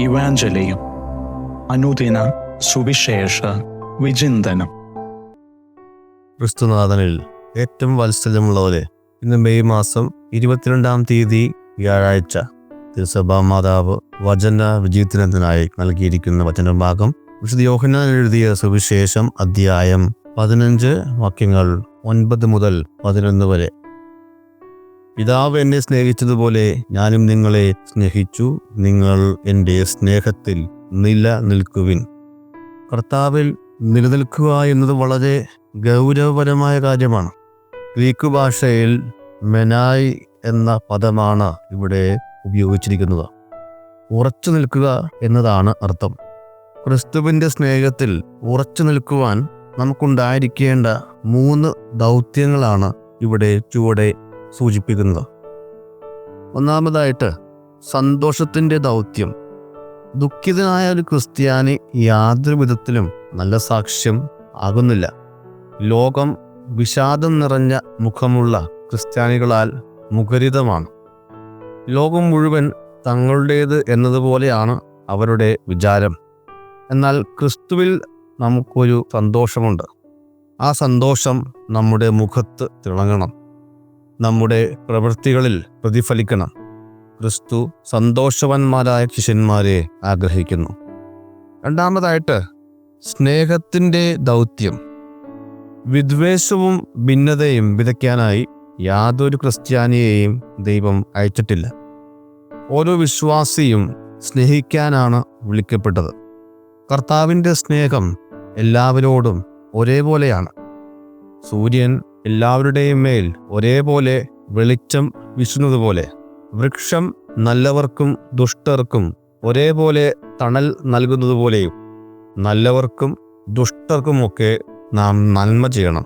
ഇവാഞ്ചലിയും അനുദിന സുവിശേഷ വിചിന്തനം. ക്രിസ്തുനാഥനിൽ ഏറ്റവും വാത്സല്യമുള്ളവരെ, ഇന്ന് മെയ് മാസം 22-ാം തീയതി വ്യാഴാഴ്ച തിരുസഭാ മാതാവ് വചന വിചിന്തനത്തിനായി നൽകിയിരിക്കുന്ന വചനഭാഗം വിശുദ്ധ യോഹന്നാൻ എഴുതിയ സുവിശേഷം അധ്യായം 15 വാക്യങ്ങൾ 9 മുതൽ 11 വരെ. പിതാവ് എന്നെ സ്നേഹിച്ചതുപോലെ ഞാനും നിങ്ങളെ സ്നേഹിച്ചു, നിങ്ങൾ എൻ്റെ സ്നേഹത്തിൽ നിലനിൽക്കുവിൻ. കർത്താവിൽ നിലനിൽക്കുക എന്നത് വളരെ ഗൗരവപരമായ കാര്യമാണ്. ഗ്രീക്ക് ഭാഷയിൽ മെനായ് എന്ന പദമാണ് ഇവിടെ ഉപയോഗിച്ചിരിക്കുന്നത്. ഉറച്ചു നിൽക്കുക എന്നതാണ് അർത്ഥം. ക്രിസ്തുവിൻ്റെ സ്നേഹത്തിൽ ഉറച്ചു നിൽക്കുവാൻ നമുക്കുണ്ടായിരിക്കേണ്ട 3 ദൗത്യങ്ങളാണ് ഇവിടെ ചുവടെ സൂചിപ്പിക്കുന്നത്. ഒന്നാമതായിട്ട് സന്തോഷത്തിൻ്റെ ദൗത്യം. ദുഃഖിതനായ ഒരു ക്രിസ്ത്യാനി യാതൊരു വിധത്തിലും നല്ല സാക്ഷ്യം ആകുന്നില്ല. ലോകം വിഷാദം നിറഞ്ഞ മുഖമുള്ള ക്രിസ്ത്യാനികളാൽ മുഖരിതമാണ്. ലോകം മുഴുവൻ തങ്ങളുടേത് എന്നതുപോലെയാണ് അവരുടെ വിചാരം. എന്നാൽ ക്രിസ്തുവിൽ നമുക്കൊരു സന്തോഷമുണ്ട്. ആ സന്തോഷം നമ്മുടെ മുഖത്ത് തിളങ്ങണം, നമ്മുടെ പ്രവൃത്തികളിൽ പ്രതിഫലിക്കണം. ക്രിസ്തു സന്തോഷവാന്മാരായ ശിഷ്യന്മാരെ ആഗ്രഹിക്കുന്നു. രണ്ടാമതായിട്ട് സ്നേഹത്തിൻ്റെ ദൗത്യം. വിദ്വേഷവും ഭിന്നതയും വിതയ്ക്കാനായി യാതൊരു ക്രിസ്ത്യാനിയെയും ദൈവം അയച്ചിട്ടില്ല. ഓരോ വിശ്വാസിയും സ്നേഹിക്കാനാണ് വിളിക്കപ്പെട്ടത്. കർത്താവിൻ്റെ സ്നേഹം എല്ലാവരോടും ഒരേപോലെയാണ്. സൂര്യൻ എല്ലാവരുടെയും മേൽ ഒരേപോലെ വെളിച്ചം വീശുന്നതുപോലെ, വൃക്ഷം നല്ലവർക്കും ദുഷ്ടർക്കും ഒരേപോലെ തണൽ നൽകുന്നതുപോലെയും നല്ലവർക്കും ദുഷ്ടർക്കുമൊക്കെ നാം നന്മ ചെയ്യണം.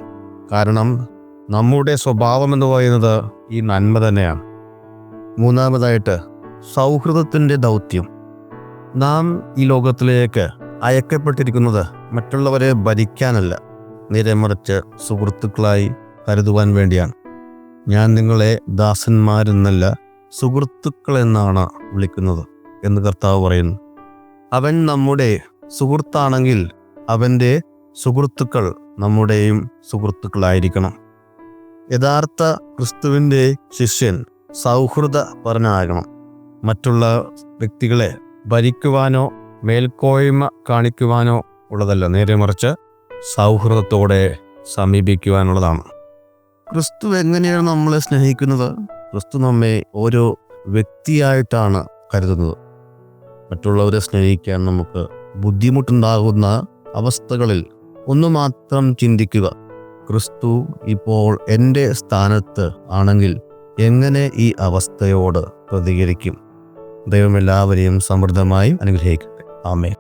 കാരണം നമ്മുടെ സ്വഭാവം എന്ന് പറയുന്നത് ഈ നന്മ തന്നെയാണ്. മൂന്നാമതായിട്ട് സൗഹൃദത്തിൻ്റെ ദൗത്യം. നാം ഈ ലോകത്തിലേക്ക് അയക്കപ്പെട്ടിരിക്കുന്നത് മറ്റുള്ളവരെ ഭരിക്കാനല്ല, നേരെ മറിച്ച് സുഹൃത്തുക്കളായി കരുതുവാൻ വേണ്ടിയാണ്. ഞാൻ നിങ്ങളെ ദാസന്മാരെന്നല്ല സുഹൃത്തുക്കളെന്നാണ് വിളിക്കുന്നത് എന്ന് കർത്താവ് പറയുന്നു. അവൻ നമ്മുടെ സുഹൃത്താണെങ്കിൽ അവൻ്റെ സുഹൃത്തുക്കൾ നമ്മുടെയും സുഹൃത്തുക്കളായിരിക്കണം. യഥാർത്ഥ ക്രിസ്തുവിൻ്റെ ശിഷ്യൻ സൗഹൃദപരനാകണം. മറ്റുള്ള വ്യക്തികളെ ഭരിക്കുവാനോ മേൽക്കോയ്മ കാണിക്കുവാനോ ഉള്ളതല്ല, നേരെ മറിച്ച് സൗഹൃദത്തോടെ സമീപിക്കുവാനുള്ളതാണ്. ക്രിസ്തു എങ്ങനെയാണ് നമ്മളെ സ്നേഹിക്കുന്നത്? ക്രിസ്തു നമ്മെ ഓരോ വ്യക്തിയായിട്ടാണ് കരുതുന്നത്. മറ്റുള്ളവരെ സ്നേഹിക്കാൻ നമുക്ക് ബുദ്ധിമുട്ടുണ്ടാകുന്ന അവസ്ഥകളിൽ ഒന്ന് മാത്രം ചിന്തിക്കുക: ക്രിസ്തു ഇപ്പോൾ എൻ്റെ സ്ഥാനത്ത് ആണെങ്കിൽ എങ്ങനെ ഈ അവസ്ഥയോട് പ്രതികരിക്കും? ദൈവം എല്ലാവരെയും സമൃദ്ധമായി അനുഗ്രഹിക്കട്ടെ. ആമേൻ.